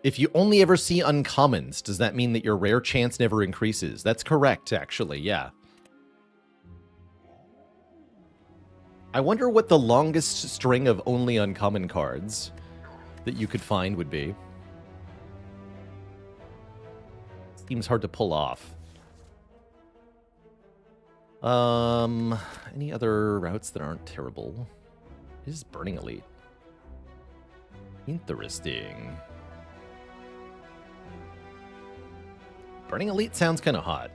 If you only ever see uncommons, does that mean that your rare chance never increases? That's correct, actually, yeah. I wonder what the longest string of only uncommon cards that you could find would be. Seems hard to pull off. Any other routes that aren't terrible? This is Burning Elite. Interesting. Burning Elite sounds kind of hot.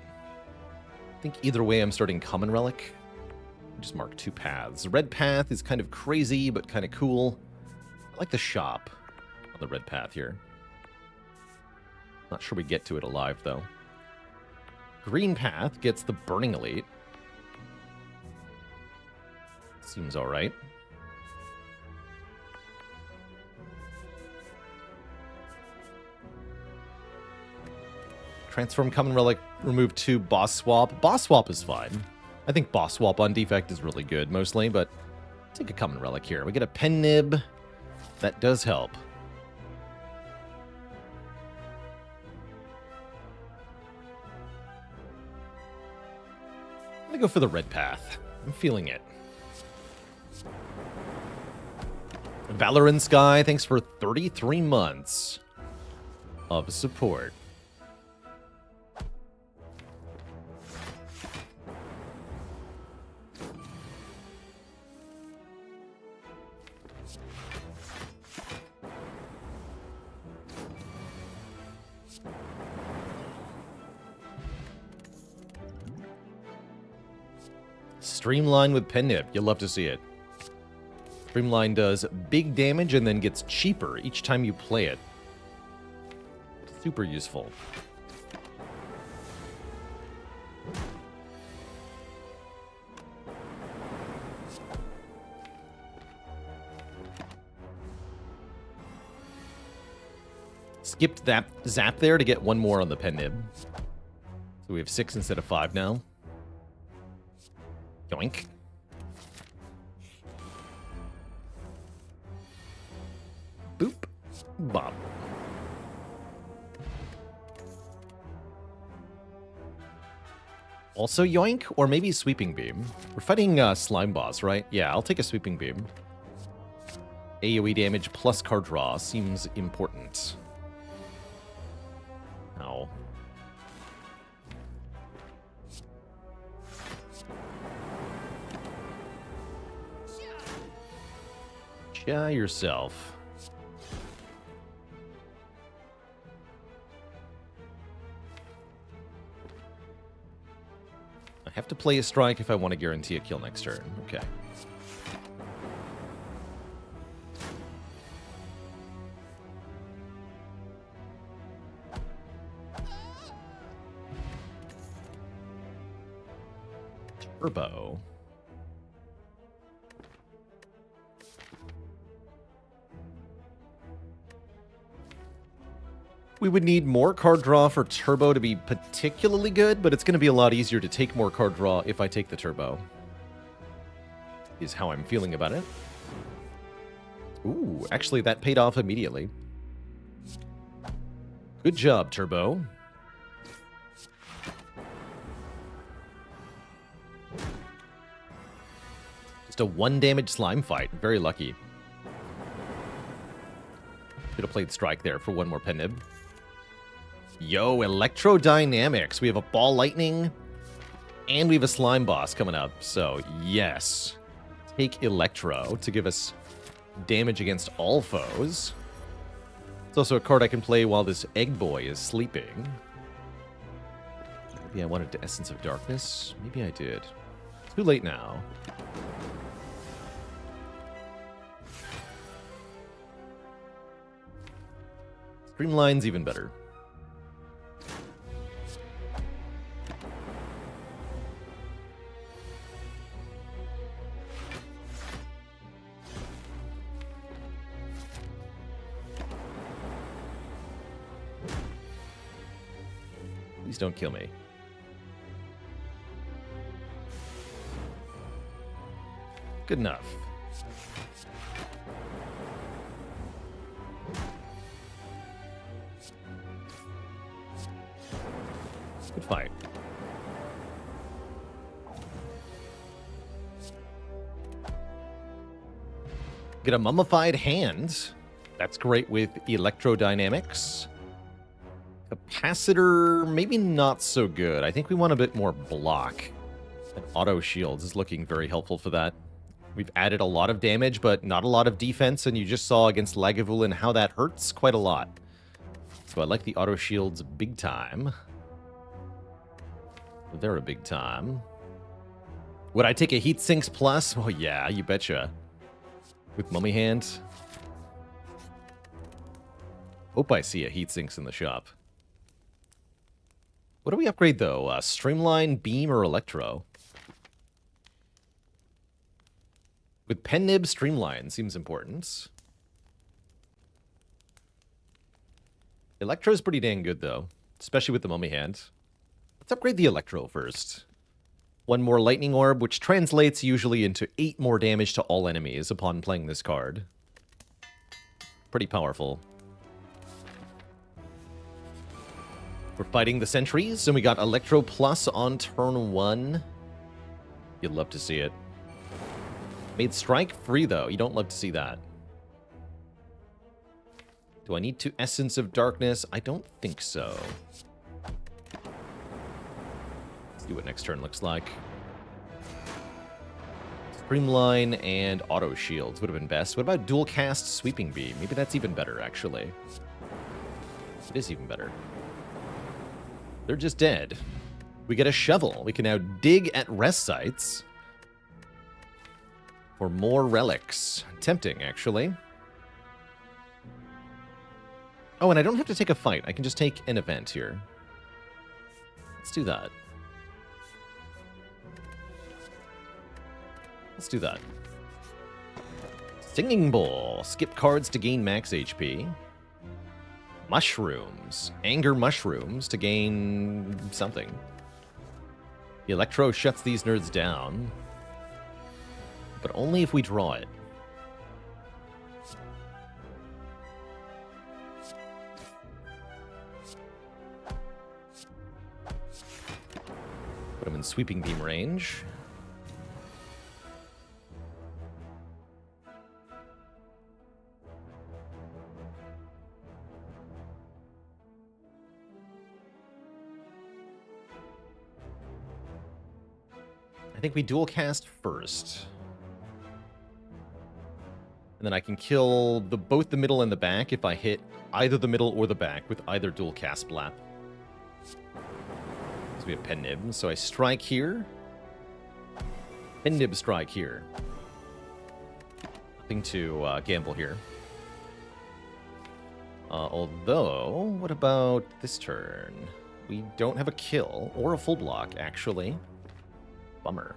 I think either way I'm starting Common Relic. Just mark 2 paths. The red path is kind of crazy, but kind of cool. I like the shop on the red path here. Not sure we get to it alive, though. Green path gets the Burning Elite. Seems alright. Transform Common Relic, remove 2 Boss Swap. Boss Swap is fine. I think Boss Swap on Defect is really good, mostly, but take a Common Relic here. We get a Pen Nib. That does help. I'm gonna go for the red path. I'm feeling it. Valorant Sky, thanks for 33 months of support. Streamline with Pen Nib. You'll love to see it. Streamline does big damage and then gets cheaper each time you play it. Super useful. Skipped that zap there to get 1 more on the Pen Nib. So we have 6 instead of 5 now. Yoink. Boop. Bop. Also yoink, or maybe Sweeping Beam. We're fighting Slime Boss, right? Yeah, I'll take a Sweeping Beam. AoE damage plus card draw seems important. Ow. Yeah, yourself. I have to play a strike if I want to guarantee a kill next turn. Okay. Turbo. We would need more card draw for Turbo to be particularly good, but it's going to be a lot easier to take more card draw if I take the Turbo. Is how I'm feeling about it. Ooh, actually that paid off immediately. Good job, Turbo. Just a 1 damage slime fight. Very lucky. Could have played Strike there for 1 more Pen Nib. Yo, Electrodynamics. We have a Ball Lightning, and we have a Slime Boss coming up. So, yes. Take Electro to give us damage against all foes. It's also a card I can play while this Egg Boy is sleeping. Maybe I wanted to Essence of Darkness. Maybe I did. Too late now. Streamline's even better. Please don't kill me. Good enough. Good fight. Get a mummified hand. That's great with electrodynamics. Capacitor, maybe not so good. I think we want a bit more block. And auto shields is looking very helpful for that. We've added a lot of damage, but not a lot of defense, and you just saw against Lagavulin how that hurts quite a lot. So I like the auto shields big time. They're a big time. Would I take a Heat Sinks Plus? Oh yeah, you betcha. With Mummy Hand. Hope I see a Heat Sinks in the shop. What do we upgrade though? Streamline, Beam, or Electro? With Pen Nib, Streamline seems important. Electro's pretty dang good though, especially with the Mummy Hand. Let's upgrade the Electro first. One more Lightning Orb, which translates usually into 8 more damage to all enemies upon playing this card. Pretty powerful. We're fighting the Sentries, and we got Electro Plus on turn 1. You'd love to see it. Made Strike free, though. You don't love to see that. Do I need to Essence of Darkness? I don't think so. Let's see what next turn looks like. Streamline and Auto Shields would have been best. What about Dual Cast Sweeping Beam? Maybe that's even better, actually. It is even better. They're just dead. We get a shovel. We can now dig at rest sites for more relics. Tempting, actually. Oh, and I don't have to take a fight. I can just take an event here. Let's do that. Let's do that. Singing Bowl. Skip cards to gain max HP. Mushrooms. Anger Mushrooms to gain something. The Electro shuts these nerds down. But only if we draw it. Put him in Sweeping Beam range. I think we dual cast first. And then I can kill both the middle and the back if I hit either the middle or the back with either dual cast blap. So we have Pen Nib. So I strike here. Pen Nib strike here. Nothing to gamble here. Although, what about this turn? We don't have a kill or a full block, actually. Bummer.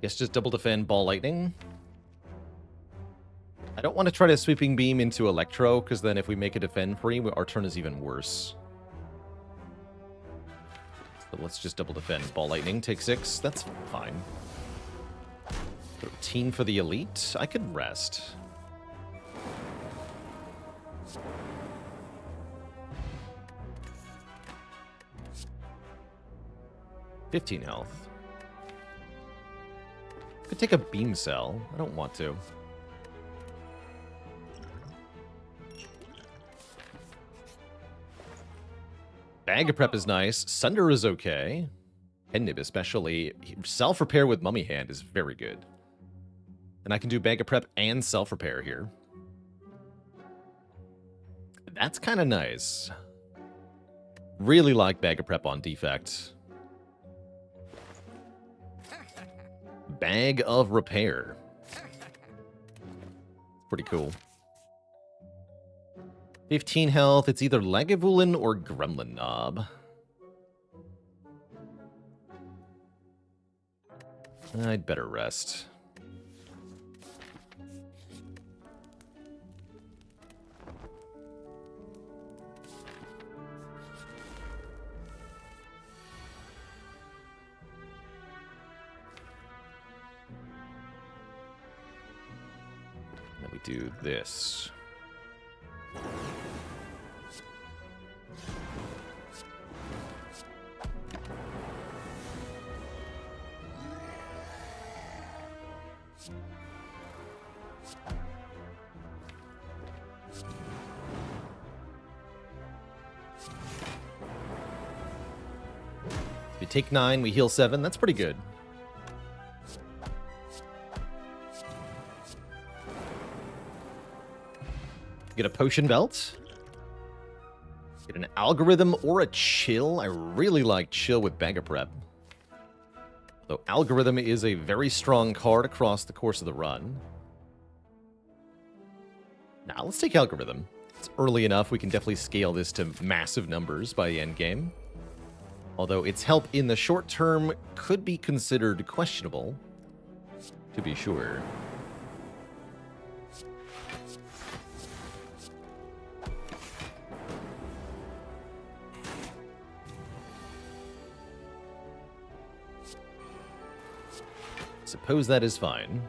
Guess just double defend Ball Lightning. I don't want to try to Sweeping Beam into Electro, because then if we make a defend free, our turn is even worse. So let's just double defend Ball Lightning, take 6. That's fine. 13 for the Elite. I could rest. $15 health. Could take a Beam Cell. I don't want to. Bag of Prep is nice. Sunder is okay. Pen Nib especially. Self-Repair with Mummy Hand is very good. And I can do Bag of Prep and Self-Repair here. That's kind of nice. Really like Bag of Prep on Defect. Bag of Repair. Pretty cool. 15 health. It's either Lagavulin or Gremlin Knob. I'd better rest. do this. We take 9, we heal 7. That's pretty good. Get a potion belt. Get an algorithm or a chill. I really like chill with bag of prep. Though algorithm is a very strong card across the course of the run. Now let's take algorithm. It's early enough. We can definitely scale this to massive numbers by the end game. Although its help in the short term could be considered questionable, to be sure. Suppose that is fine.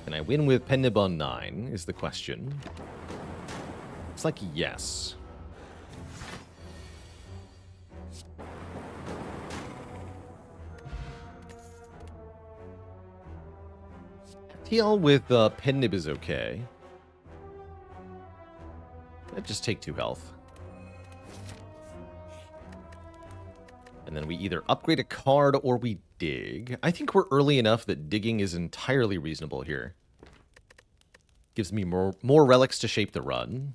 Can I win with Pennib on 9, is the question. It's like yes. TL with Pennib is okay. Let's just take 2 health. And then we either upgrade a card or we dig. I think we're early enough that digging is entirely reasonable here. Gives me more relics to shape the run.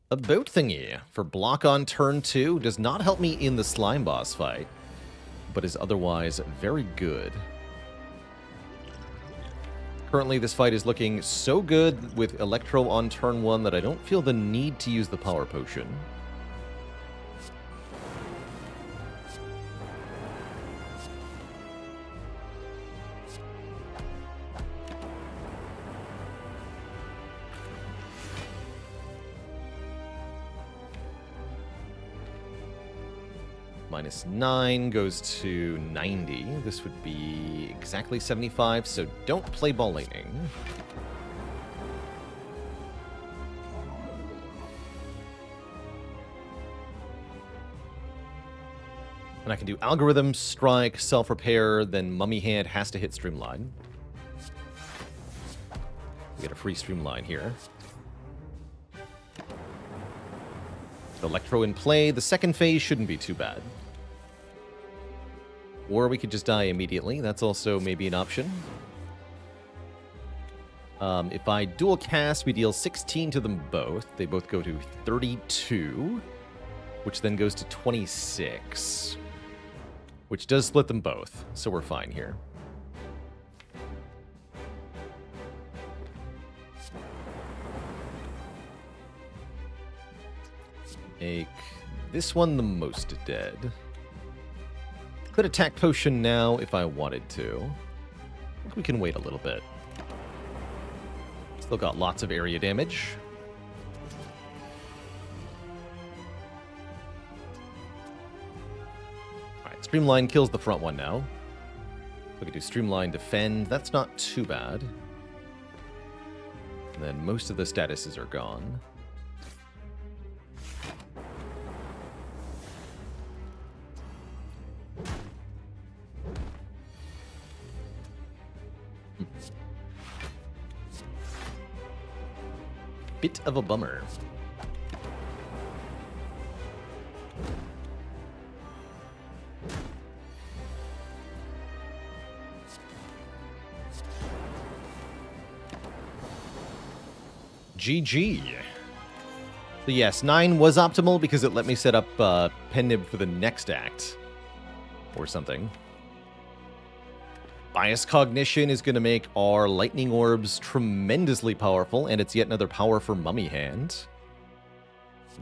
A boat thingy for block on turn 2 does not help me in the slime boss fight, but is otherwise very good. Currently, this fight is looking so good with Electro on turn 1 that I don't feel the need to use the power potion. -9 goes to 90. This would be exactly 75, so don't play Ball Lightning. And I can do Algorithm, Strike, Self-Repair, then Mummy Hand has to hit Streamline. We get a free Streamline here. Electro in play. The second phase shouldn't be too bad. Or we could just die immediately. That's also maybe an option. If I dual cast, we deal 16 to them both. They both go to 32, which then goes to 26, which does split them both, so we're fine here. Make this one the most dead. Could attack potion now if I wanted to. I think we can wait a little bit. Still got lots of area damage. Alright, Streamline kills the front one now. We can do Streamline Defend. That's not too bad. And then most of the statuses are gone. Bit of a bummer. GG. So yes, 9 was optimal because it let me set up Pennib for the next act. Or something. Bias Cognition is going to make our Lightning Orbs tremendously powerful, and it's yet another power for Mummy Hand.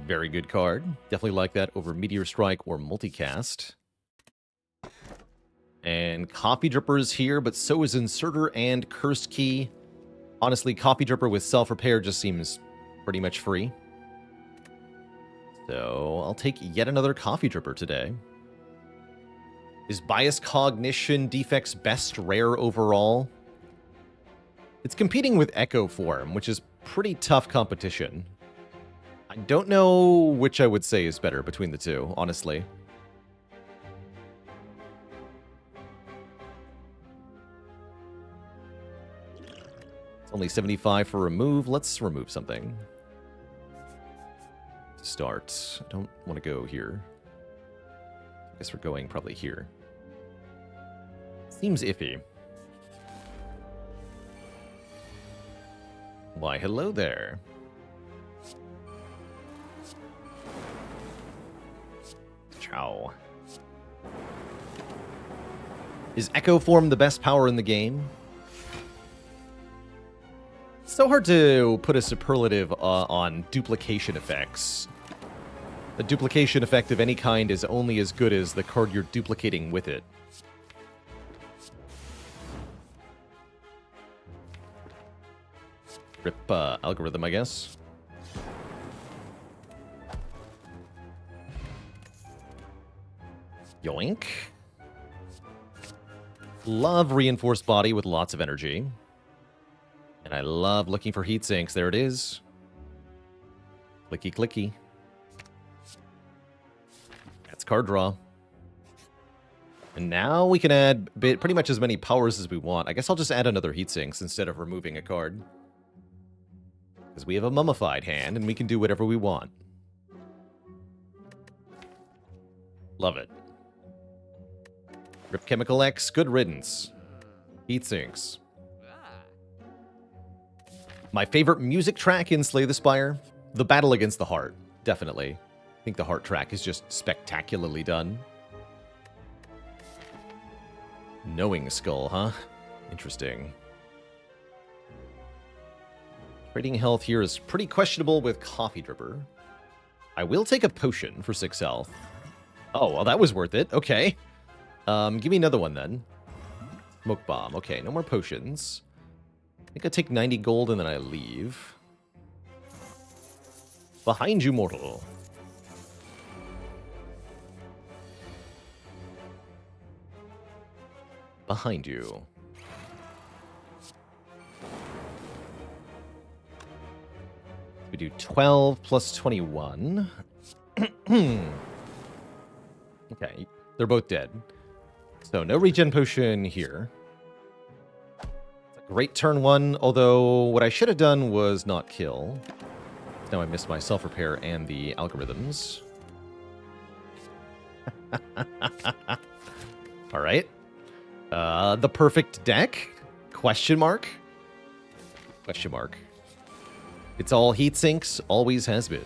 Very good card. Definitely like that over Meteor Strike or Multicast. And Copy Dripper is here, but so is Inserter and Cursed Key. Honestly, Copy Dripper with Self-Repair just seems pretty much free. So I'll take yet another coffee dripper today. Is Bias Cognition Defect's best rare overall? It's competing with Echo Form, which is pretty tough competition. I don't know which I would say is better between the two, honestly. It's only 75 for remove. Let's remove something. To start. I don't want to go here. I guess we're going probably here. Seems iffy. Why, hello there. Ciao. Is Echo Form the best power in the game? It's so hard to put a superlative on duplication effects. The duplication effect of any kind is only as good as the card you're duplicating with it. Rip algorithm, I guess. Yoink. Love reinforced body with lots of energy. And I love looking for heat sinks. There it is. Clicky, clicky. That's card draw. And now we can add pretty much as many powers as we want. I guess I'll just add another heat sinks instead of removing a card. Because we have a mummified hand and we can do whatever we want. Love it. Rip Chemical X, good riddance. Heat sinks. My favorite music track in Slay the Spire? The Battle Against the Heart, definitely. I think the Heart track is just spectacularly done. Knowing Skull, huh? Interesting. Trading health here is pretty questionable with Coffee Dripper. I will take a potion for 6 health. Oh, well, that was worth it. Okay. Give me another one, then. Smoke Bomb. Okay, no more potions. I think I take 90 gold and then I leave. Behind you, mortal. Behind you. We do 12 plus 21. Okay, they're both dead. So no regen potion here. It's a great turn 1, although what I should have done was not kill. Now I missed my self-repair and the algorithms. All right. The perfect deck? Question mark? Question mark. It's all heat sinks, always has been.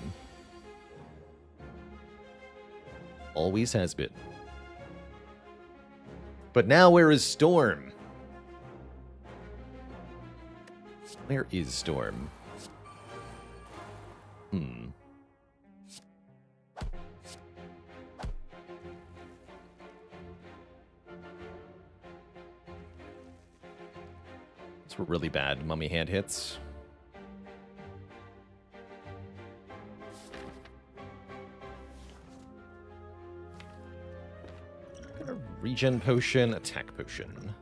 Always has been. But now where is Storm? Where is Storm? These were really bad mummy hand hits. Regen potion, attack potion.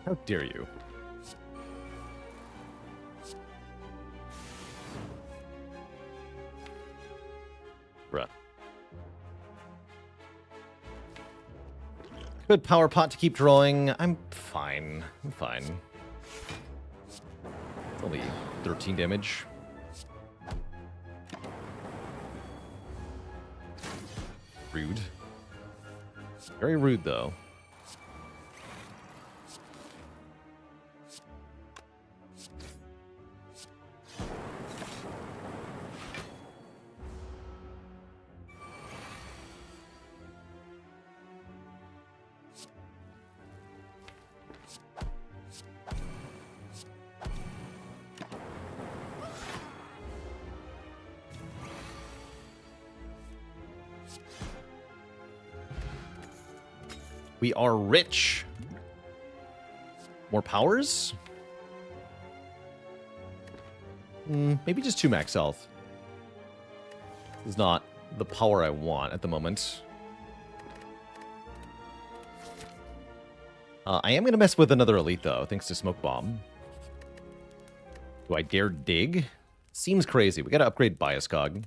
How dare you? Bruh. Good power pot to keep drawing. I'm fine. I'm fine. It's only 13 damage. Rude. Very rude, though. We are rich. More powers? Maybe just 2 max health. This is not the power I want at the moment. I am going to mess with another elite, though, thanks to Smoke Bomb. Do I dare dig? Seems crazy. We got to upgrade Bias Cog.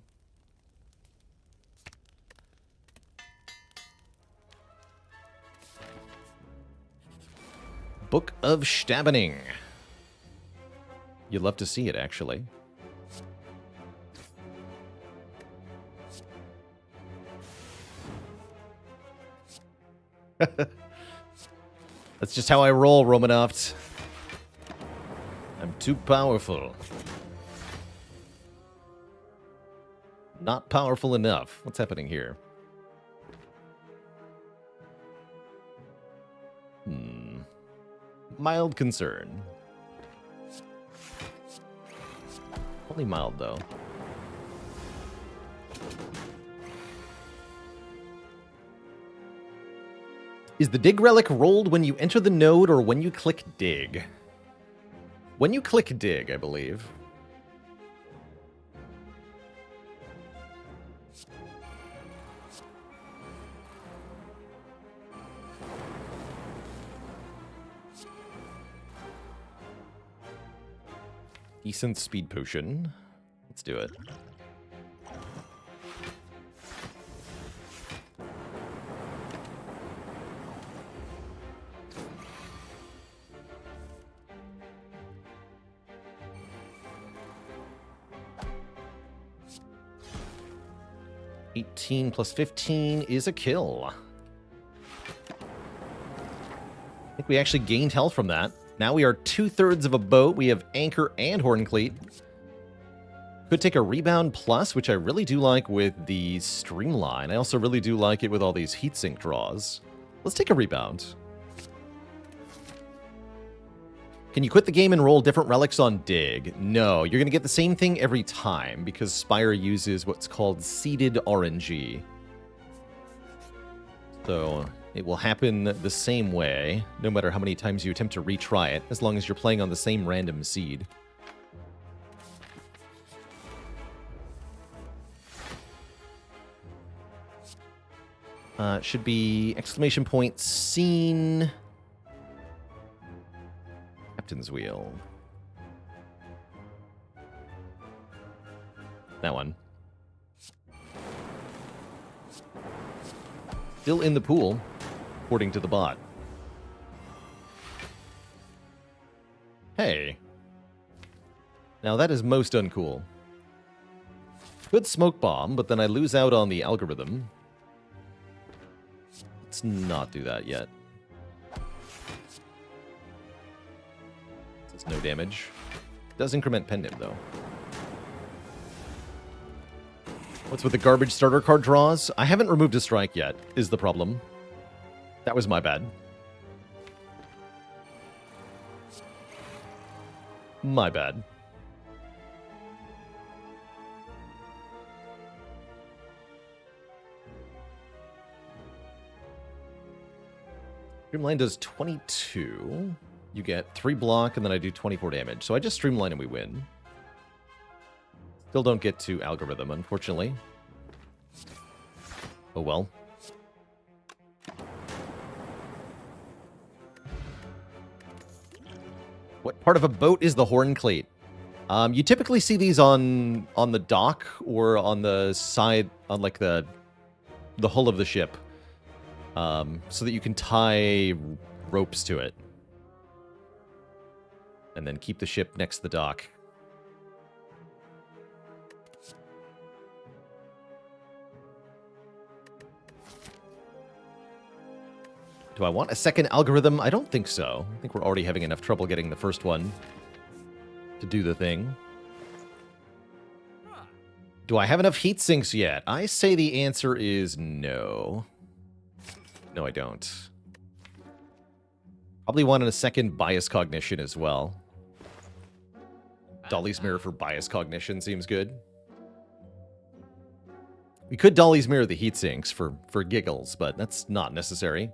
Book of Stabbening. You'd love to see it, actually. That's just how I roll, Romanoft. I'm too powerful. Not powerful enough. What's happening here? Mild concern. Only mild, though. Is the dig relic rolled when you enter the node or when you click dig? When you click dig, I believe. Decent speed potion. Let's do it. (18 plus 15 is a kill. I think we actually gained health from that. Now we are 2/3 of a boat. We have anchor and horn cleat. Could take a rebound plus, which I really do like with the streamline. I also really do like it with all these heatsink draws. Let's take a rebound. Can you quit the game and roll different relics on dig? No, you're going to get the same thing every time because Spire uses what's called seeded RNG. So it will happen the same way, no matter how many times you attempt to retry it, as long as you're playing on the same random seed. Should be exclamation point seen. Captain's wheel. That one. Still in the pool, according to the bot. Hey. Now that is most uncool. Good smoke bomb, but then I lose out on the algorithm. Let's not do that yet. It's no damage. Does increment Pendant, though. What's with the garbage starter card draws? I haven't removed a strike yet, is the problem. That was my bad. My bad. Streamline does 22. You get 3 block, and then I do 24 damage. So I just streamline and we win. Still don't get to algorithm, unfortunately. Oh well. What part of a boat is the horn cleat? You typically see these on the dock or on the side, on like the hull of the ship. So that you can tie ropes to it. And then keep the ship next to the dock. Do I want a second algorithm? I don't think so. I think we're already having enough trouble getting the first one to do the thing. Do I have enough heat sinks yet? I say the answer is no. No, I don't. Probably wanted a second bias cognition as well. Dolly's Mirror for bias cognition seems good. We could Dolly's Mirror the heat sinks for giggles, but that's not necessary.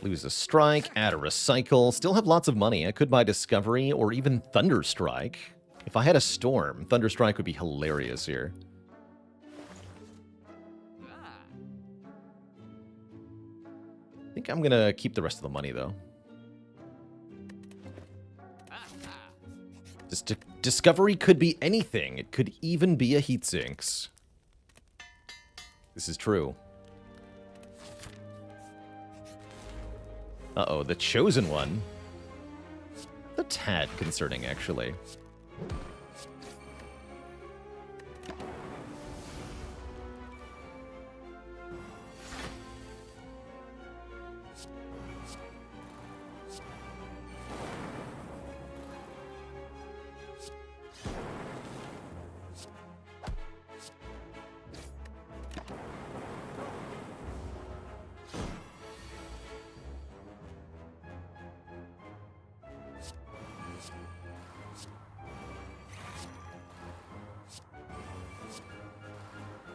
Lose a strike, add a recycle. Still have lots of money. I could buy Discovery or even Thunderstrike. If I had a Storm, Thunderstrike would be hilarious here. I think I'm gonna keep the rest of the money, though. Discovery could be anything. It could even be a Heatsinks. This is true. Uh-oh, the Chosen One. A tad concerning, actually.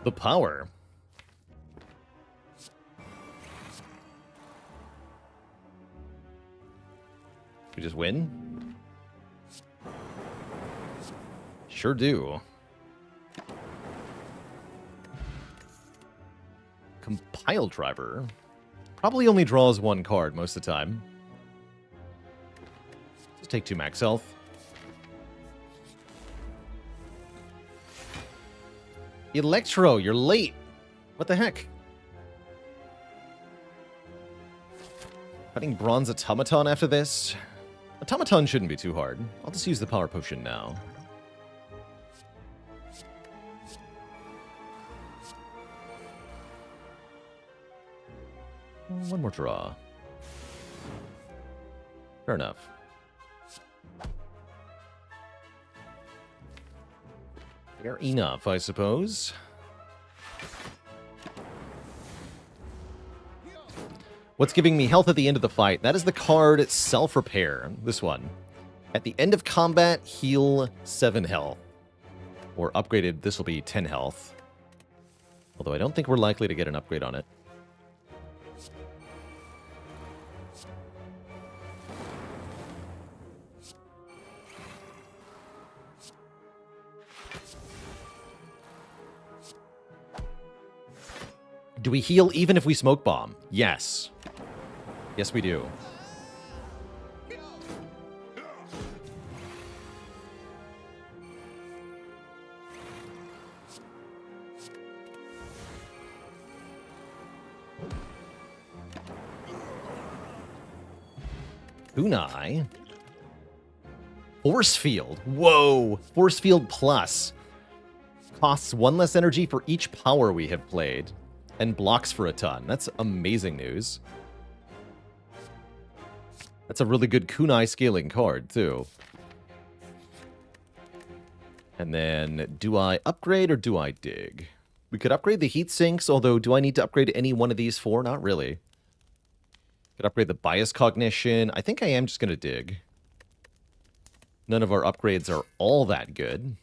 The power. We just win? Sure do. Compile Driver. Probably only draws one card most of the time. Just take 2 max health. Electro, you're late. What the heck? Fighting Bronze Automaton after this? Automaton shouldn't be too hard. I'll just use the Power Potion now. One more draw. Fair enough. Fair enough, I suppose. What's giving me health at the end of the fight? That is the card Self-Repair. This one. At the end of combat, heal 7 health. Or upgraded, this will be 10 health. Although I don't think we're likely to get an upgrade on it. Do we heal even if we smoke bomb? Yes. Yes, we do. Kunai. Force Field. Whoa. Force Field Plus. Costs 1 less energy for each power we have played. And blocks for a ton. That's amazing news. That's a really good kunai scaling card, too. And then, do I upgrade or do I dig? We could upgrade the heat sinks, although do I need to upgrade any one of these 4? Not really. Could upgrade the bias cognition. I think I am just going to dig. None of our upgrades are all that good.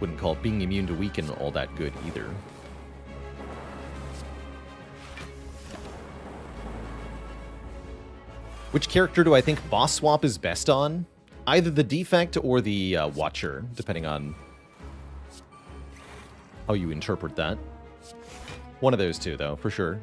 Wouldn't call being immune to weaken all that good either. Which character do I think boss swap is best on? Either the Defect or the Watcher, depending on how you interpret that. One of those two, though, for sure.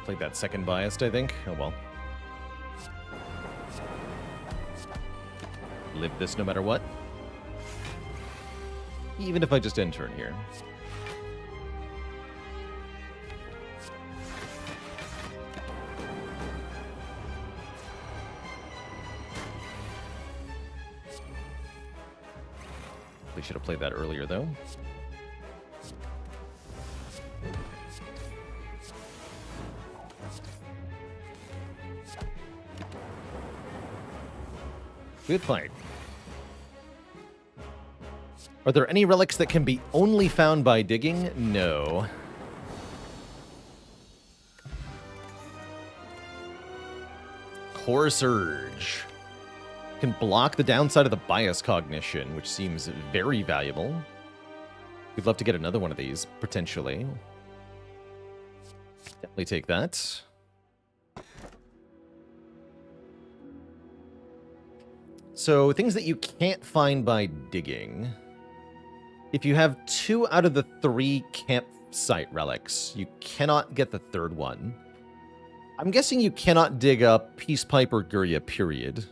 Played that second biased, I think. Oh well. Live this no matter what. Even if I just end turn here. We should have played that earlier, though. Good fight. Are there any relics that can be only found by digging? No. Core Surge. Can block the downside of the bias cognition, which seems very valuable. We'd love to get another one of these, potentially. Definitely take that. So, things that you can't find by digging. If you have 2 out of the 3 campsite relics, you cannot get the third one. I'm guessing you cannot dig up Peace Pipe or Gurya, period.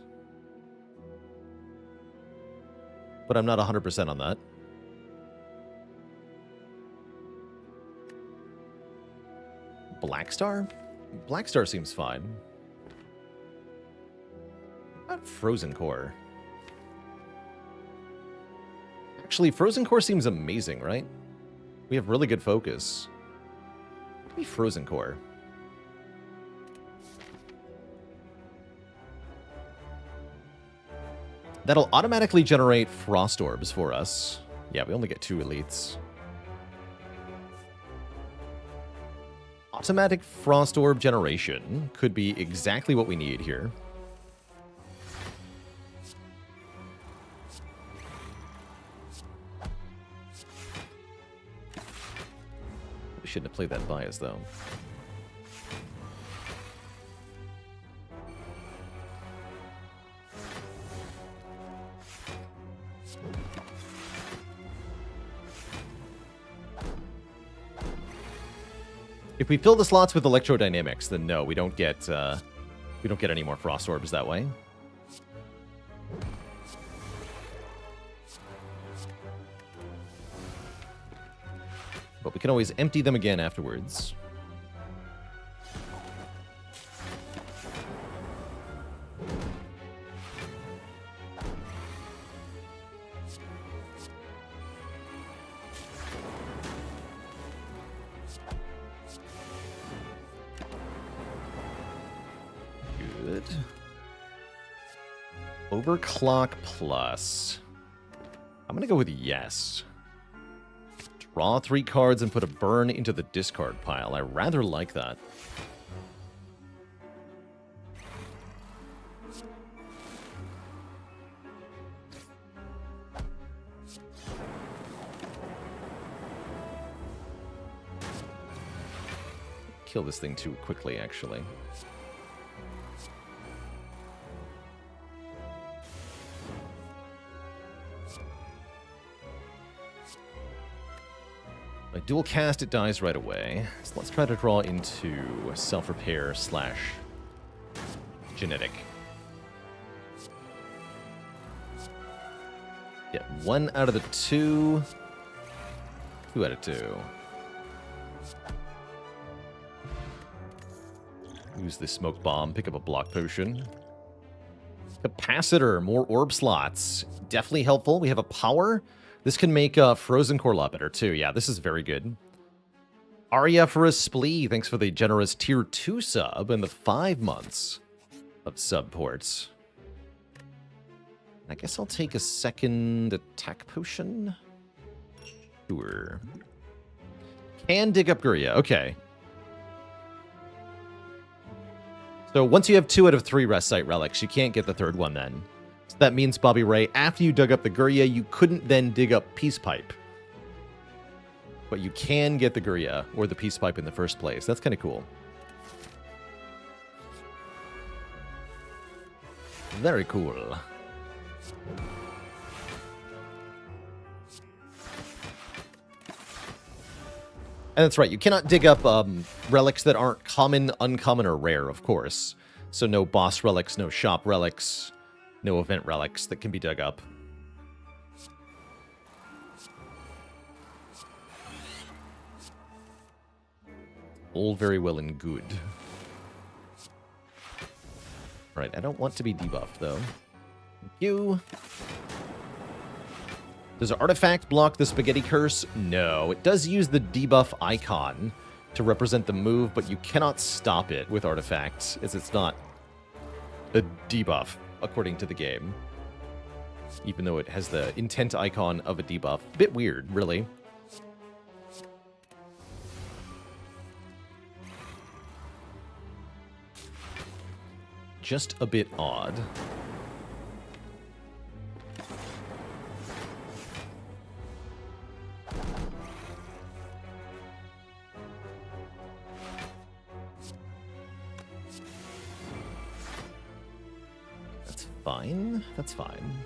But I'm not 100% on that. Black Star? Black Star seems fine. What about Frozen Core? Actually, Frozen Core seems amazing, right? We have really good focus. Maybe Frozen Core. That'll automatically generate Frost Orbs for us. Yeah, we only get 2 elites. Automatic Frost Orb generation could be exactly what we need here. We shouldn't have played that bias, though. If we fill the slots with electrodynamics, then no, we don't get any more Frost Orbs that way. But we can always empty them again afterwards. Good. Overclock plus. I'm gonna go with yes. Draw 3 cards and put a burn into the discard pile. I rather like that. Kill this thing too quickly, actually. By dual cast, it dies right away. So let's try to draw into self-repair / genetic. Get 1 out of the 2. 2 out of 2. Use the smoke bomb, pick up a block potion. Capacitor, more orb slots. Definitely helpful. We have a power. This can make Frozen Core a lot better, too. Yeah, this is very good. Arya for a Splee. Thanks for the generous Tier 2 sub and the 5 months of sub ports. I guess I'll take a second attack potion. Sure. Can dig up Gurya. Okay. So once you have 2 out of 3 rest site relics, you can't get the third one then. So that means, Bobby Ray, after you dug up the Gurya, you couldn't then dig up Peace Pipe. But you can get the Gurya or the Peace Pipe in the first place. That's kind of cool. Very cool. And that's right, you cannot dig up relics that aren't common, uncommon, or rare, of course. So no boss relics, no shop relics, no event relics that can be dug up. All very well and good. Right, I don't want to be debuffed, though. Thank you. Does Artifact block the Spaghetti Curse? No. It does use the debuff icon to represent the move, but you cannot stop it with Artifacts, as it's not a debuff, according to the game. Even though it has the intent icon of a debuff. Bit weird, really. Just a bit odd. That's fine. That's fine.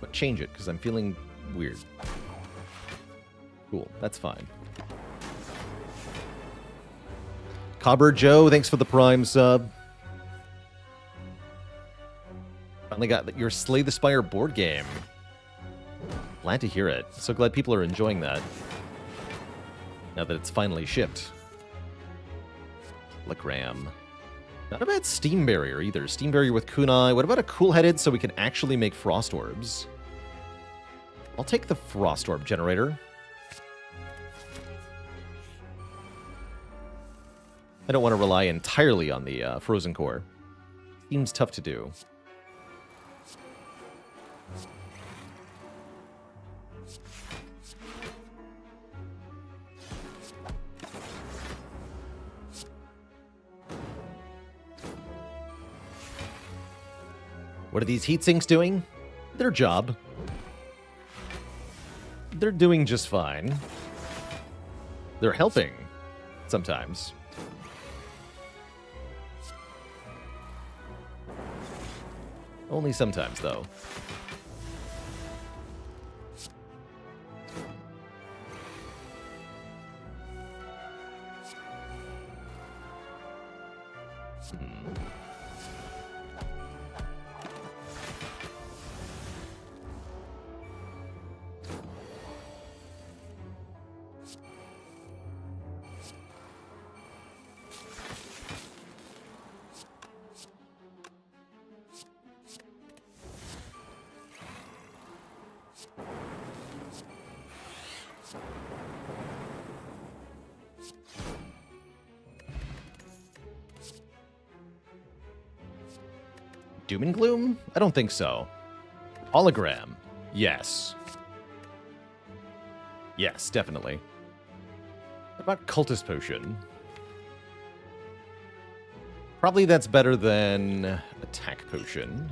But change it, because I'm feeling weird. Cool. That's fine. Cobber Joe, thanks for the Prime sub. Finally got your Slay the Spire board game. Glad to hear it. So glad people are enjoying that. Now that it's finally shipped. Telegram. Not a bad Steam Barrier either. Steam Barrier with Kunai. What about a Cool-Headed so we can actually make Frost Orbs? I'll take the Frost Orb generator. I don't want to rely entirely on the Frozen Core. Seems tough to do. What are these heat sinks doing? Their job. They're doing just fine. They're helping sometimes. Only sometimes, though. Doom and Gloom? I don't think so. Hologram? Yes. Yes, definitely. What about Cultist Potion? Probably that's better than Attack Potion.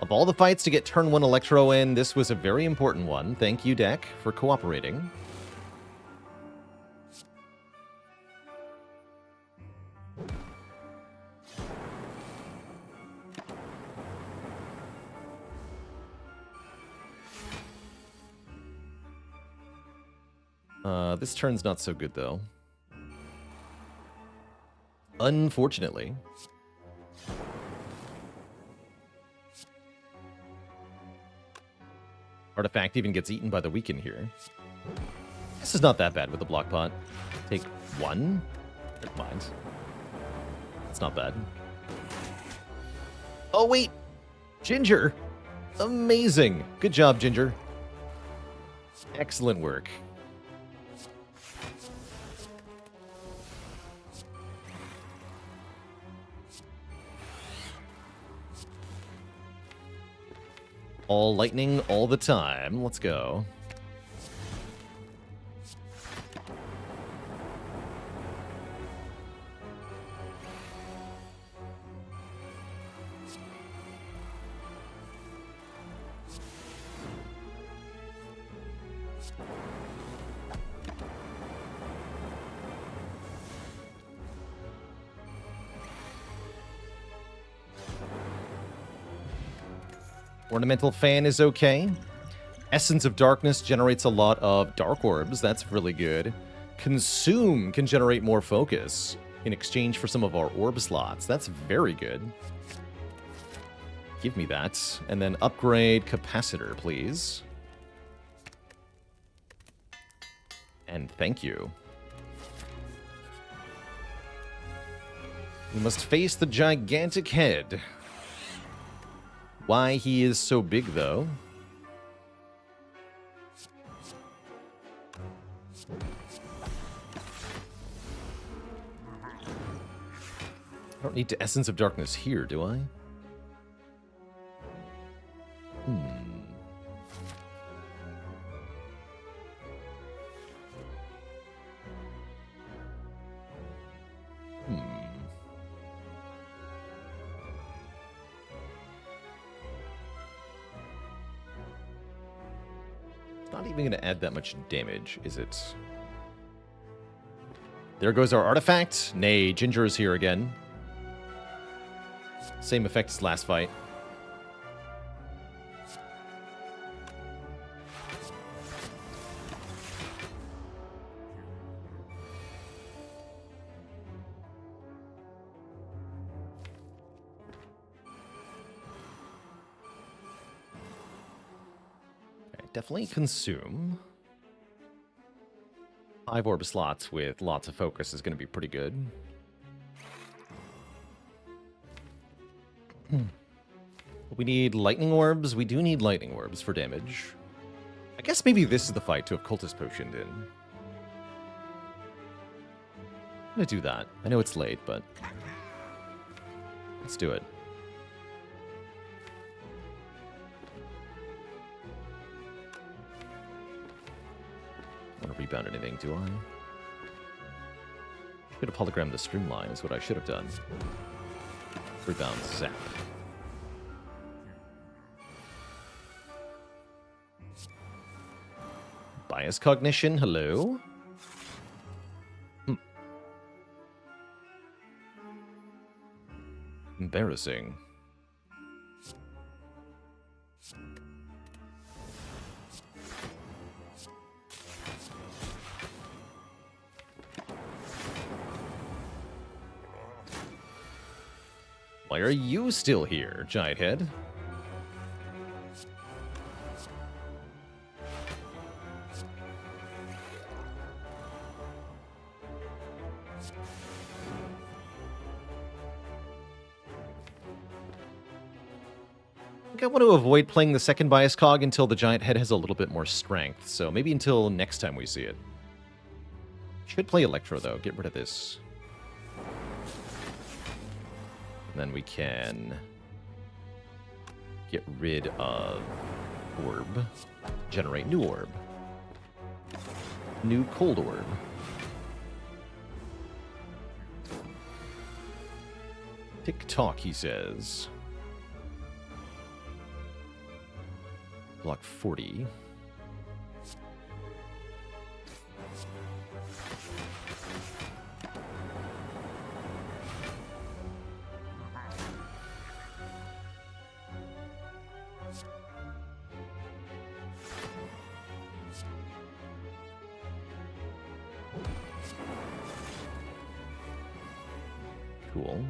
Of all the fights to get turn 1 Electro in, this was a very important one. Thank you, deck, for cooperating. This turn's not so good, though. Unfortunately. Artifact even gets eaten by the Weaken here. This is not that bad with the block pot. Take 1? Never mind. It's not bad. Oh, wait! Ginger! Amazing! Good job, Ginger. Excellent work. All lightning all the time. Let's go. Ornamental Fan is okay. Essence of Darkness generates a lot of Dark Orbs. That's really good. Consume can generate more focus in exchange for some of our orb slots. That's very good. Give me that. And then upgrade Capacitor, please. And thank you. We must face the gigantic head. Why he is so big, though. I don't need to Essence of Darkness here, do I? It's not even going to add that much damage, is it? There goes our artifact. Nay, Ginger is here again. Same effect as last fight. Okay, definitely consume. 5 orb slots with lots of focus is going to be pretty good. We need lightning orbs. We do need lightning orbs for damage. I guess maybe this is the fight to have Cultist Potioned in. I'm gonna do that. I know it's late, but let's do it. I don't want to rebound anything, do I? Should have hologrammed the streamline is what I should have done. Rebound zap. Bias cognition, hello? Embarrassing. Why are you still here, Giant Head? I want to avoid playing the second Bias Cog until the Giant Head has a little bit more strength, so maybe until next time we see it. Should play Electro, though. Get rid of this. And then we can get rid of Orb. Generate new Orb. New Cold Orb. Tick-tock, he says. Block 40. Cool.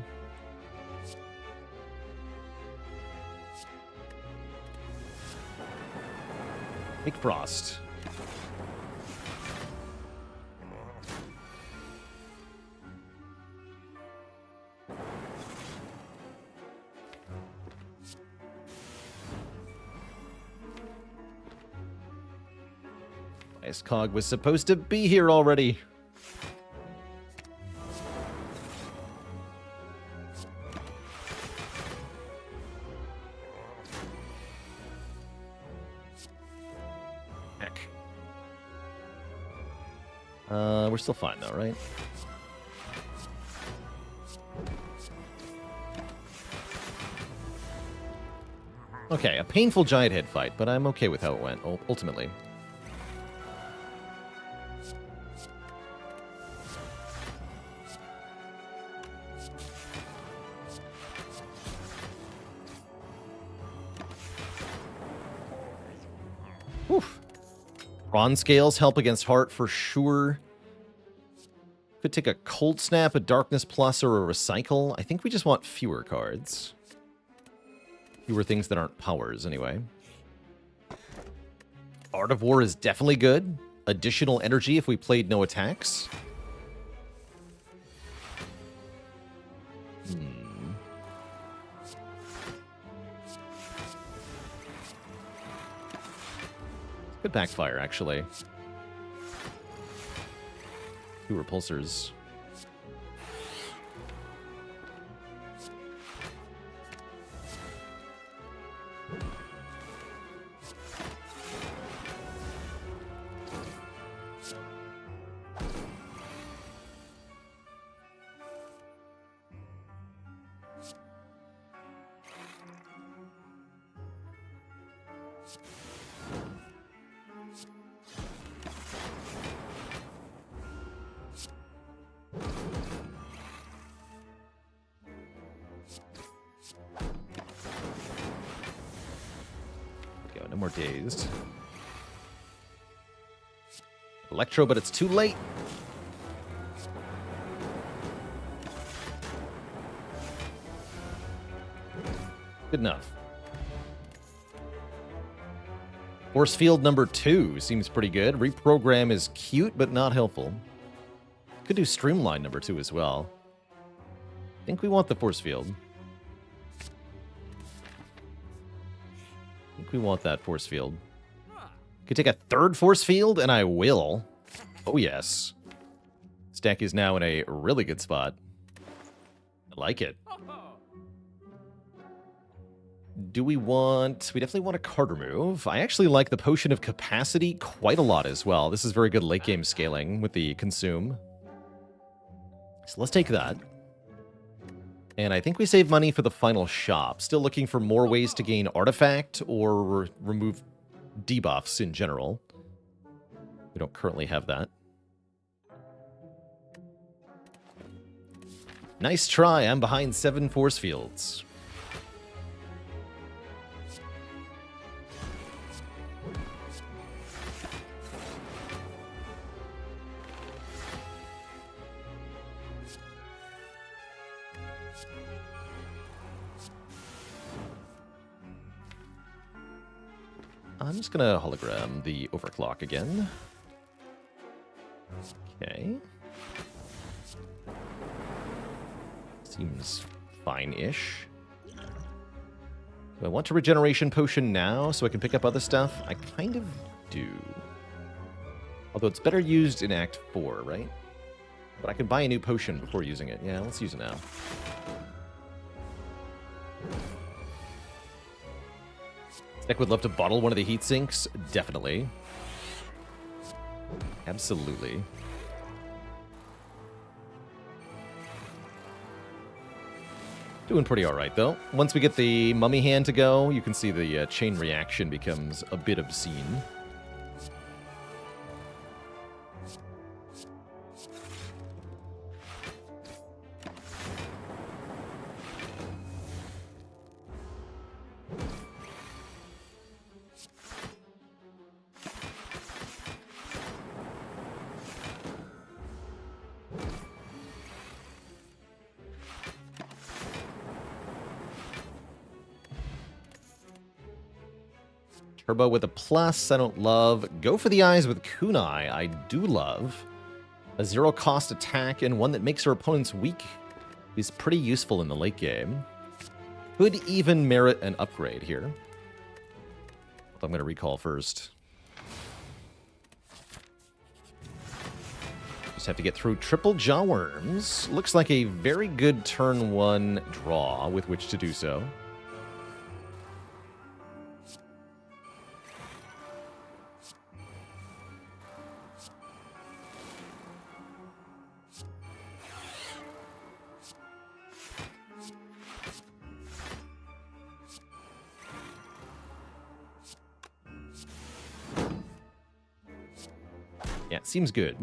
Big Frost. Ice Cog was supposed to be here already. We're still fine though, right? Okay, a painful Giant Head fight, but I'm okay with how it went, ultimately. Oof. Bronze scales help against heart for sure. Could take a cold snap, a darkness plus, or a recycle. I think we just want fewer cards. Fewer things that aren't powers, anyway. Art of War is definitely good. Additional energy if we played no attacks. Could backfire, actually. 2 repulsors. No more dazed. Electro, but it's too late. Good enough. Force field number 2 seems pretty good. Reprogram is cute, but not helpful. Could do streamline number 2 as well. I think we want the force field. We want that force field. Could take a 3rd force field, and I will. Oh, yes. This deck is now in a really good spot. I like it. Do we want... We definitely want a card remove. I actually like the Potion of Capacity quite a lot as well. This is very good late game scaling with the consume. So let's take that. And I think we save money for the final shop. Still looking for more ways to gain artifact or remove debuffs in general. We don't currently have that. Nice try. I'm behind 7 force fields. I'm just going to hologram the overclock again. Okay. Seems fine-ish. Do I want to regeneration potion now so I can pick up other stuff? I kind of do. Although it's better used in Act 4, right? But I can buy a new potion before using it. Yeah, let's use it now. Deck would love to bottle one of the heat sinks. Definitely. Absolutely. Doing pretty alright, though. Once we get the mummy hand to go, you can see the chain reaction becomes a bit obscene. Turbo with a plus, I don't love. Go for the eyes with Kunai, I do love. A 0-cost attack and one that makes our opponents weak is pretty useful in the late game. Could even merit an upgrade here. I'm going to recall first. Just have to get through triple Jawworms. Looks like a very good turn 1 draw with which to do so. Yeah, seems good.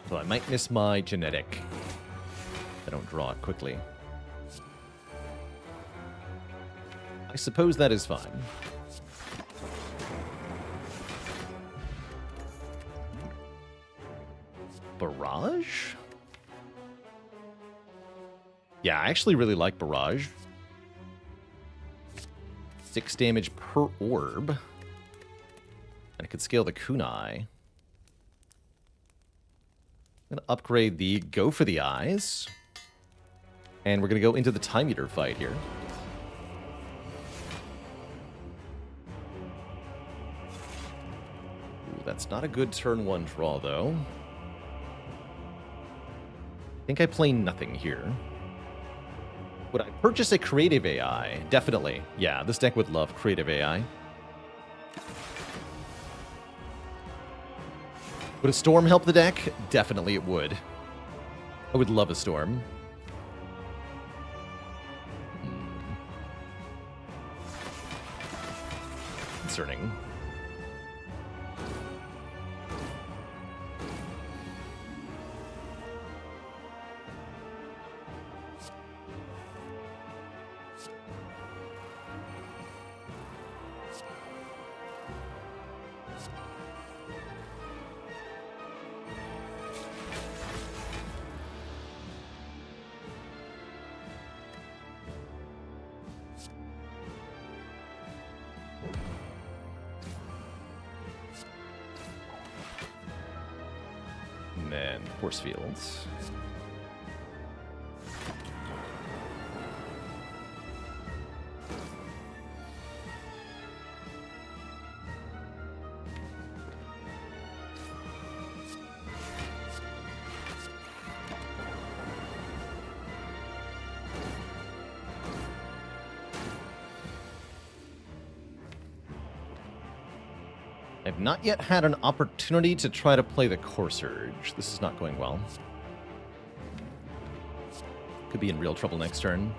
Well, I might miss my genetic. I don't draw it quickly. I suppose that is fine. Barrage? Yeah, I actually really like Barrage. 6 damage per orb. And I could scale the kunai. I'm going to upgrade the Go for the Eyes. And we're going to go into the Time Eater fight here. Ooh, that's not a good turn 1 draw, though. I think I play nothing here. Would I purchase a creative AI? Definitely. Yeah, this deck would love creative AI. Would a storm help the deck? Definitely it would. I would love a storm. Concerning. And then force fields. I've not yet had an opportunity to try to play the Core Surge. This is not going well. Could be in real trouble next turn.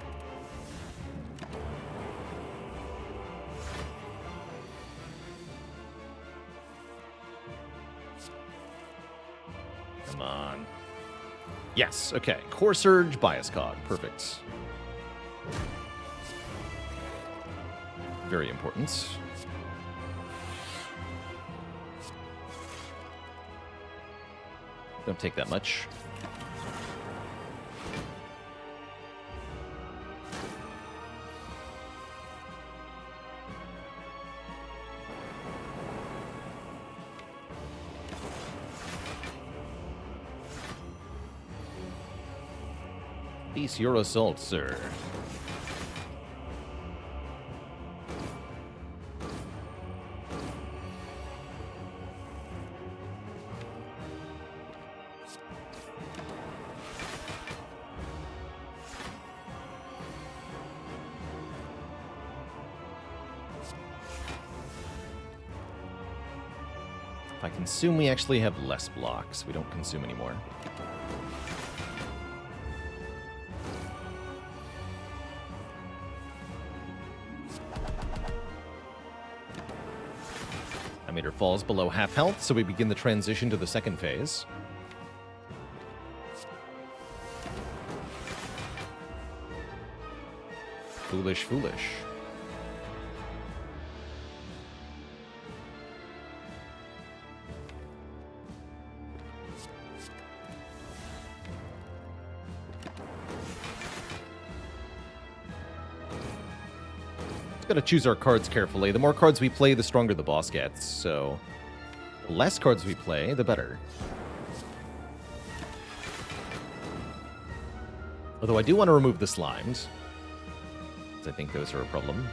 Come on. Yes, okay. Core Surge, Bias Cog. Perfect. Very important. Don't take that much. Peace your assault, sir. If I consume, we actually have less blocks. We don't consume anymore. Our meter falls below half health, so we begin the transition to the second phase. Foolish, foolish. Got to choose our cards carefully. The more cards we play, the stronger the boss gets. So, the less cards we play, the better. Although I do want to remove the slimes, because I think those are a problem.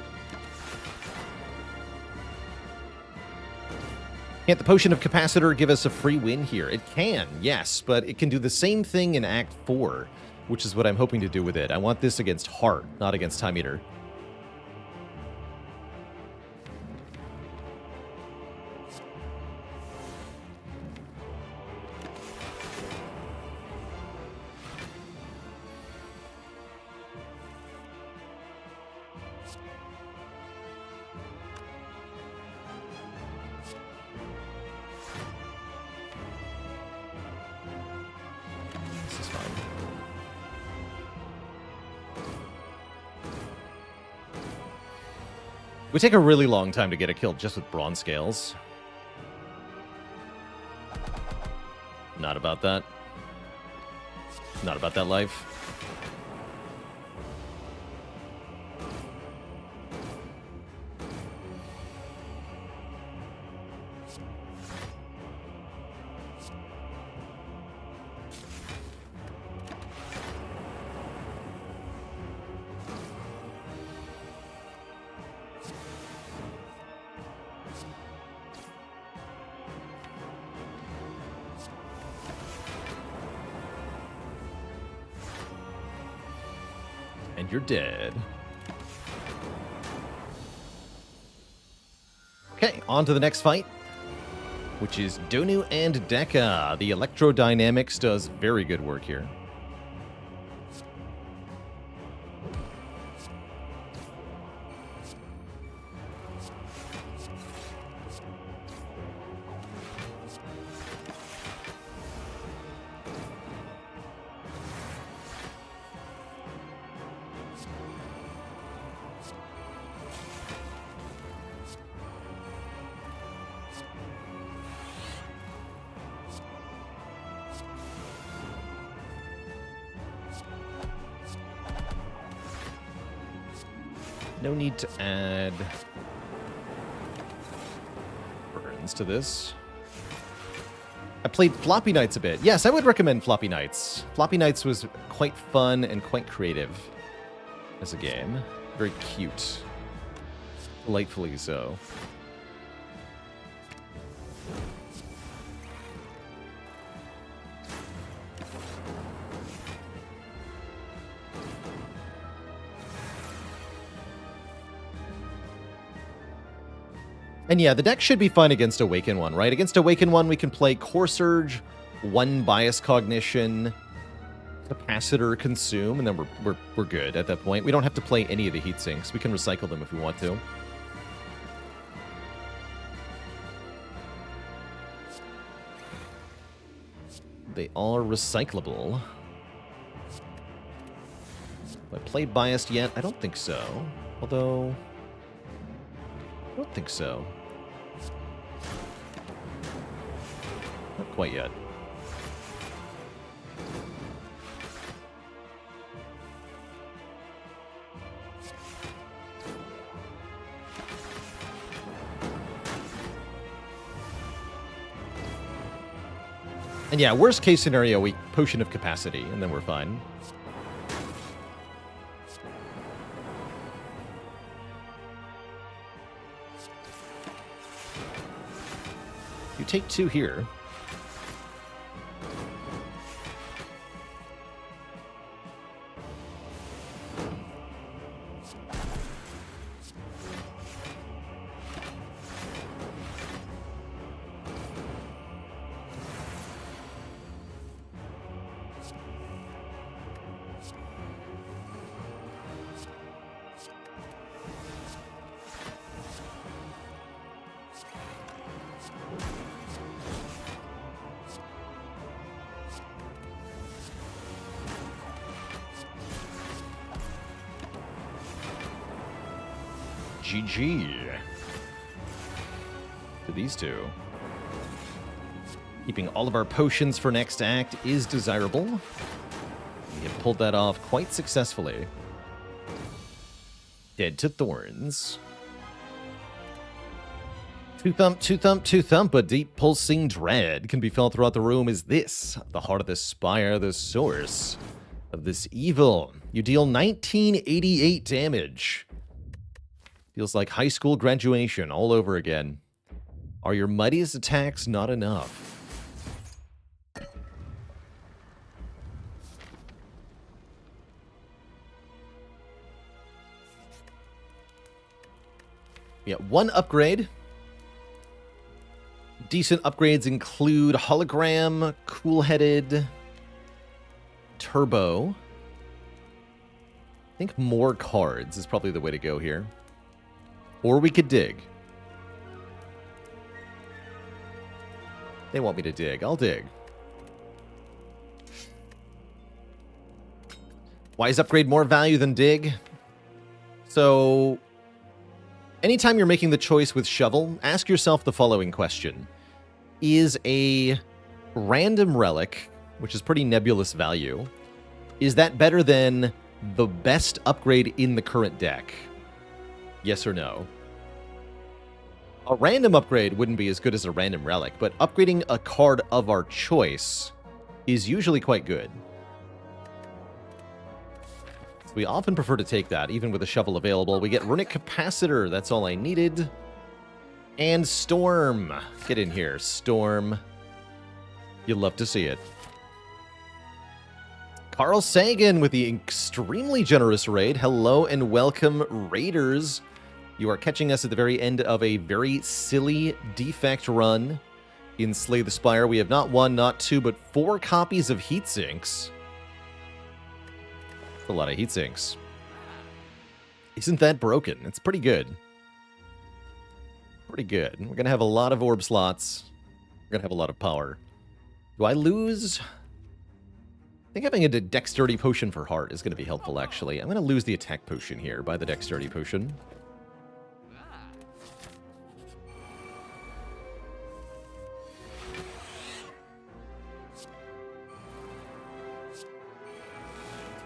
Can't the Potion of Capacitor give us a free win here? It can, yes, but it can do the same thing in Act 4, which is what I'm hoping to do with it. I want this against Heart, not against Time Eater. would take a really long time to get a kill just with bronze scales. Not about that. Not about that life. And you're dead. Okay, on to the next fight, which is Donu and Deka. The electrodynamics does very good work here. No need to add burns to this. I played Floppy Nights a bit. Yes, I would recommend Floppy Nights. Floppy Nights was quite fun and quite creative as a game. Very cute. Delightfully so. And yeah, the deck should be fine against Awaken 1, right? Against Awaken 1, we can play Core Surge, 1 Bias Cognition, Capacitor, Consume, and then we're good at that point. We don't have to play any of the heat sinks. We can recycle them if we want to. They are recyclable. Have I played Biased yet? I don't think so. Although, I don't think so. Not quite yet. And yeah, worst case scenario, we Potion of Capacity, and then we're fine. You take 2 here. GG to these two. Keeping all of our potions for next act is desirable. We have pulled that off quite successfully. Dead to Thorns. Two thump, a deep pulsing dread can be felt throughout the room. Is this the heart of the spire, the source of this evil? You deal 1988 damage. Feels like high school graduation all over again. Are your mightiest attacks not enough? Yeah, 1 upgrade. Decent upgrades include Hologram, Cool-Headed, Turbo. I think more cards is probably the way to go here. Or we could dig. They want me to dig. I'll dig. Why is upgrade more value than dig? So, Anytime you're making the choice with shovel, ask yourself the following question. Is a random relic, which is pretty nebulous value, is that better than the best upgrade in the current deck? Yes or no? A random upgrade wouldn't be as good as a random relic, but upgrading a card of our choice is usually quite good. So we often prefer to take that, even with a shovel available. We get Runic Capacitor, that's all I needed. And Storm. Get in here, Storm. You'll love to see it. Carl Sagan with the extremely generous raid. Hello and welcome, Raiders. You are catching us at the very end of a very silly Defect run in Slay the Spire. We have not one, not two, but 4 copies of Heatsinks. That's a lot of Heatsinks. Isn't that broken? It's pretty good. Pretty good. We're going to have a lot of orb slots. We're going to have a lot of power. Do I lose? I think having a Dexterity Potion for Heart is going to be helpful, actually. I'm going to lose the Attack Potion here by the Dexterity Potion.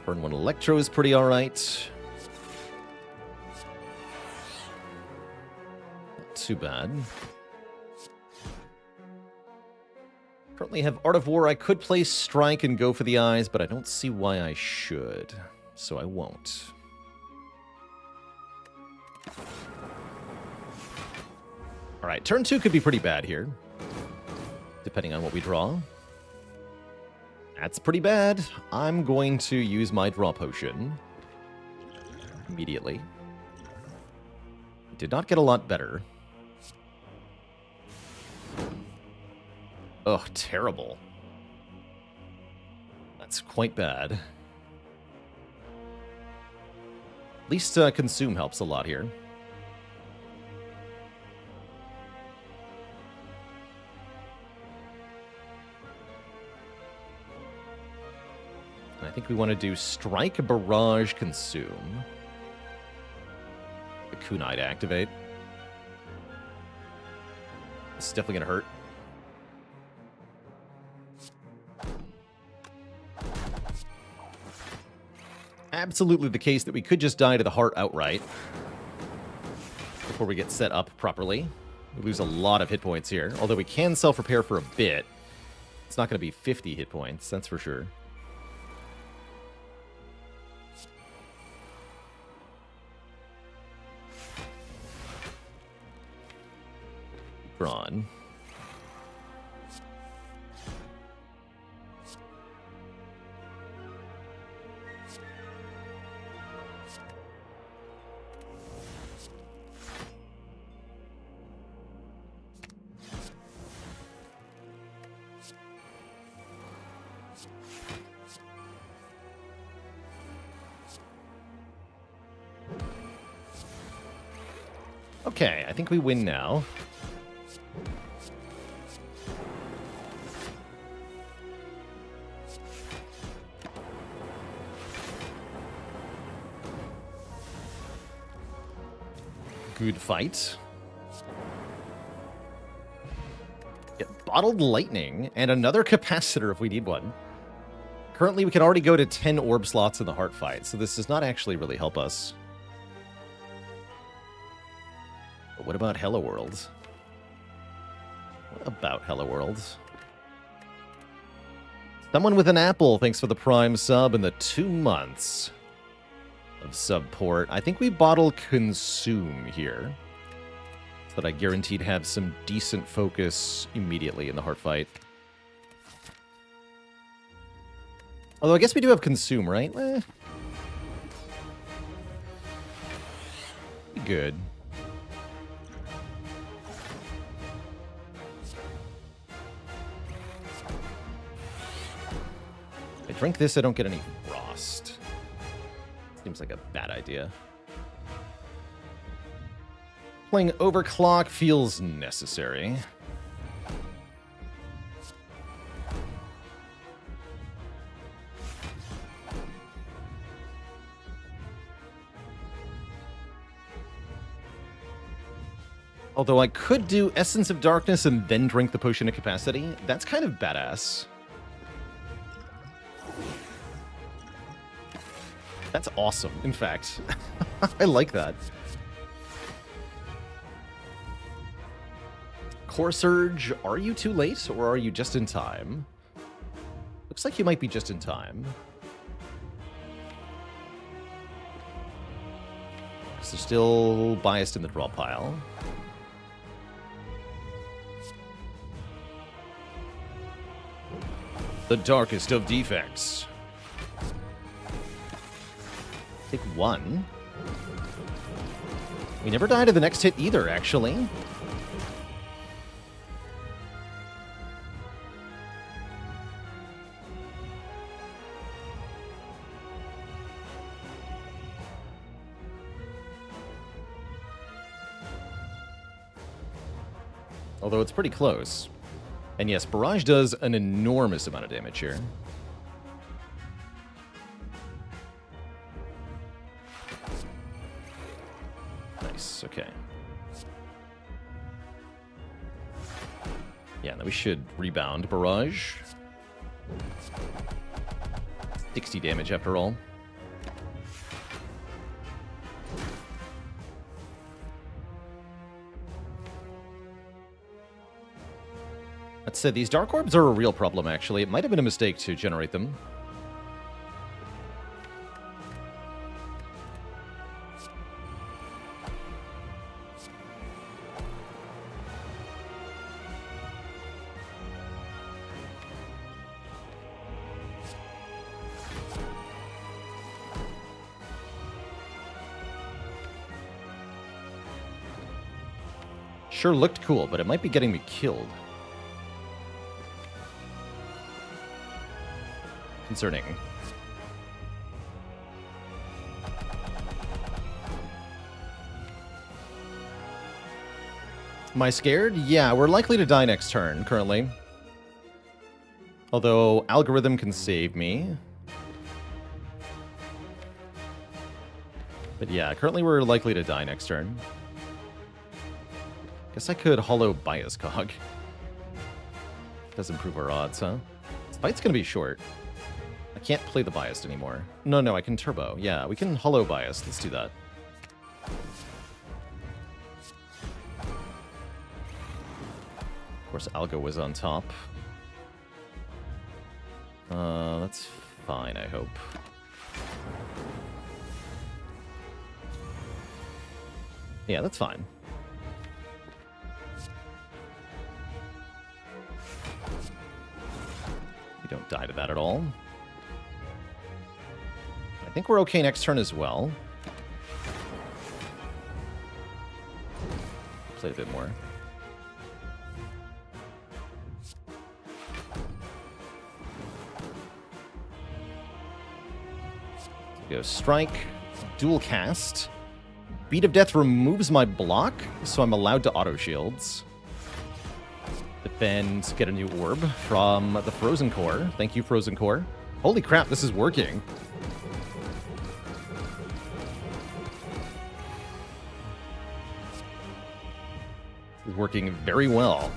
Burn 1 Electro is pretty alright. Not too bad. Currently have Art of War. I could play Strike and go for the eyes, but I don't see why I should, so I won't. Alright, turn 2 could be pretty bad here, depending on what we draw. That's pretty bad. I'm going to use my draw potion immediately. Did not get a lot better. Ugh, terrible. That's quite bad. At least Consume helps a lot here. And I think we want to do Strike, Barrage, Consume. The Kunai to activate. This is definitely going to hurt. Absolutely the case that we could just die to the heart outright before we get set up properly. We lose a lot of hit points here, although we can self-repair for a bit. It's not going to be 50 hit points, that's for sure. Drawn. Okay, I think we win now. Good fight. Get Bottled Lightning and another Capacitor if we need one. Currently, we can already go to 10 orb slots in the heart fight, so this does not actually really help us. But what about Hello World? What about Hello World? Someone with an apple, thanks for the Prime sub and the 2 months of support. I think we bottle Consume here, so that I guaranteed have some decent focus immediately in the heart fight. Although I guess we do have Consume, right? Good. If I drink this, I don't get any frost. Seems like a bad idea. Playing Overclock feels necessary. Although I could do Essence of Darkness and then drink the Potion of Capacity. That's kind of badass. That's awesome, in fact. I like that. Core Surge, are you too late or are you just in time? Looks like you might be just in time. So still biased in the draw pile. The darkest of defects. Take one. We never die to the next hit either, actually. Although it's pretty close. And yes, Barrage does an enormous amount of damage here. Nice, okay. Yeah, now we should rebound Barrage. 60 damage after all. That said, these Dark Orbs are a real problem, actually. It might have been a mistake to generate them. Sure looked cool, but it might be getting me killed. Concerning. Am I scared? Yeah, we're likely to die next turn, currently. Although, Algorithm can save me. But yeah, currently we're likely to die next turn. Guess I could Hollow Bias Cog. Does improve our odds, huh? This fight's gonna be short. I can't play the Biased anymore. No, I can Turbo. Yeah, we can Hollow Bias. Let's do that. Of course, Algo was on top. That's fine, I hope. Yeah, that's fine. We don't die to that at all. I think we're okay next turn as well. Play a bit more. Go Strike, Dual Cast. Beat of Death removes my block, so I'm allowed to auto shields. Defend, get a new orb from the Frozen Core. Thank you, Frozen Core. Holy crap, this is working. This is working very well.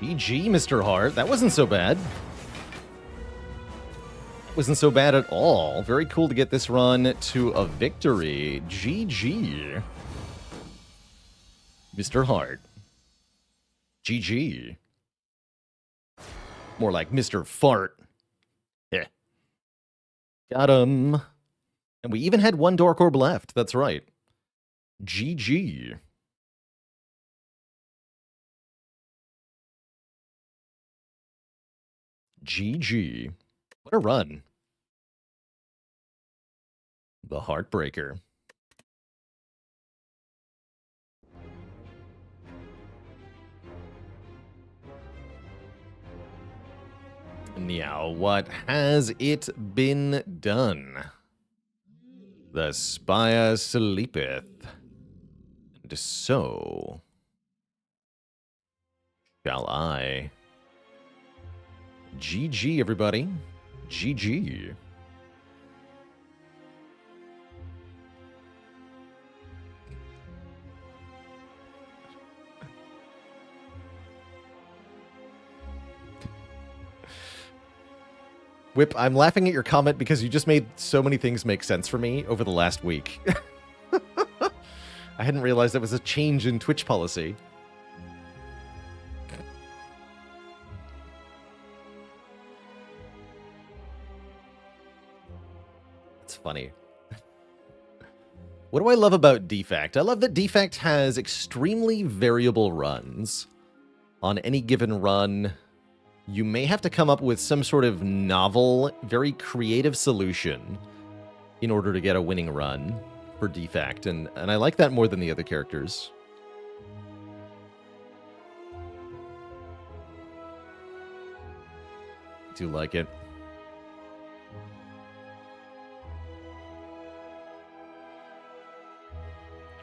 GG, Mr. Hart. That wasn't so bad. Wasn't so bad at all. Very cool to get this run to a victory. GG. Mr. Hart. GG. More like Mr. Fart. Yeah. Got him. And we even had one Dark Orb left. That's right. GG. GG. What a run. The Heartbreaker. Now, what has it been done? The spire sleepeth, and so shall I. GG, everybody. GG. Whip, I'm laughing at your comment because you just made so many things make sense for me over the last week. I hadn't realized that was a change in Twitch policy. It's funny. What do I love about Defect? I love that Defect has extremely variable runs. On any given run, you may have to come up with some sort of novel, very creative solution in order to get a winning run for Defect, and I like that more than the other characters. Do like it.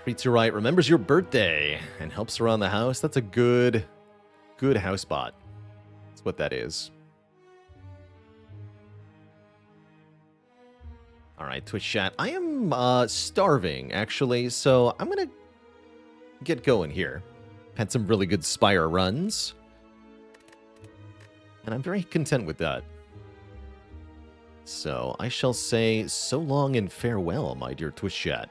Treats you right, remembers your birthday, and helps around the house. That's a good house bot. That's what that is. All right, Twitch chat. I am starving, actually, so I'm going to get going here. Had some really good Spire runs, and I'm very content with that. So I shall say so long and farewell, my dear Twitch chat.